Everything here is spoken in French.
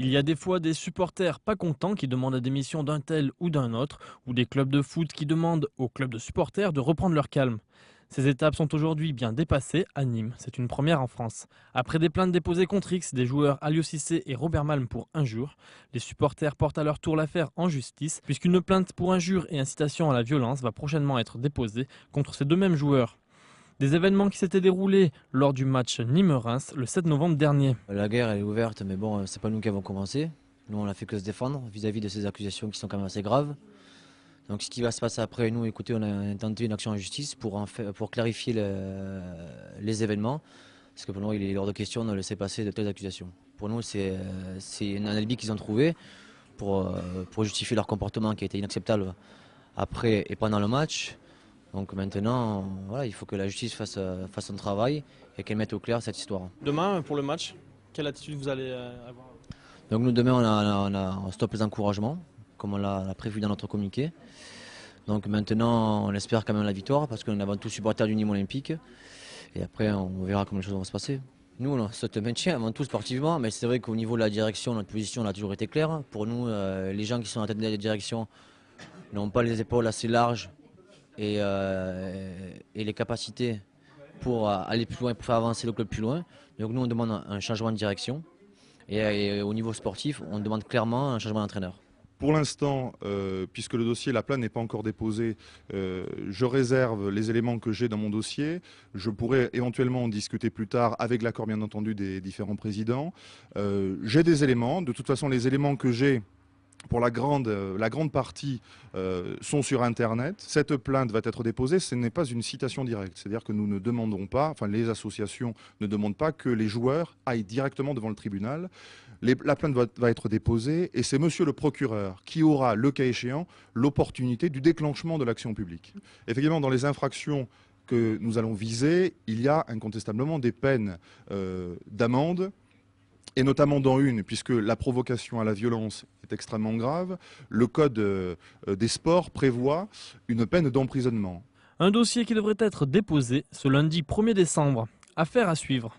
Il y a des fois des supporters pas contents qui demandent la démission d'un tel ou d'un autre, ou des clubs de foot qui demandent aux clubs de supporters de reprendre leur calme. Ces étapes sont aujourd'hui bien dépassées à Nîmes, c'est une première en France. Après des plaintes déposées contre X des joueurs Aliou Cissé et Robert Malm pour injures, les supporters portent à leur tour l'affaire en justice, puisqu'une plainte pour injure et incitation à la violence va prochainement être déposée contre ces deux mêmes joueurs. Des événements qui s'étaient déroulés lors du match Nîmes-Reims le 7 novembre dernier. La guerre elle est ouverte, mais bon, c'est pas nous qui avons commencé. Nous, on n'a fait que se défendre vis-à-vis de ces accusations qui sont quand même assez graves. Donc, ce qui va se passer après, nous, écoutez, on a intenté une action en justice pour clarifier les événements. Parce que pour nous, il est hors de question de laisser passer de telles accusations. Pour nous, c'est un alibi qu'ils ont trouvé pour justifier leur comportement qui a été inacceptable après et pendant le match. Donc maintenant, voilà, il faut que la justice fasse son travail et qu'elle mette au clair cette histoire. Demain, pour le match, quelle attitude vous allez avoir? Donc nous, demain, on stoppe les encouragements, comme on l'a prévu dans notre communiqué. Donc maintenant, on espère quand même la victoire, parce qu'on est avant tout supporter du Nîmes Olympique. Et après, on verra comment les choses vont se passer. Nous, on souhaite le maintien avant tout sportivement, mais c'est vrai qu'au niveau de la direction, notre position a toujours été claire. Pour nous, les gens qui sont à la tête de la direction n'ont pas les épaules assez larges et les capacités pour aller plus loin, pour faire avancer le club plus loin. Donc nous, on demande un changement de direction. Et au niveau sportif, on demande clairement un changement d'entraîneur. Pour l'instant, puisque le dossier, la plainte n'est pas encore déposée, je réserve les éléments que j'ai dans mon dossier. Je pourrais éventuellement en discuter plus tard avec l'accord bien entendu des différents présidents. J'ai des éléments. De toute façon, les éléments que j'ai pour la grande partie sont sur Internet. Cette plainte va être déposée. Ce n'est pas une citation directe. C'est-à-dire que nous ne demandons pas, enfin les associations ne demandent pas que les joueurs aillent directement devant le tribunal. La plainte va être déposée et c'est monsieur le procureur qui aura, le cas échéant, l'opportunité du déclenchement de l'action publique. Effectivement, dans les infractions que nous allons viser, il y a incontestablement des peines d'amende, et notamment dans une, puisque la provocation à la violence est extrêmement grave, le code des sports prévoit une peine d'emprisonnement. Un dossier qui devrait être déposé ce lundi 1er décembre. Affaire à suivre.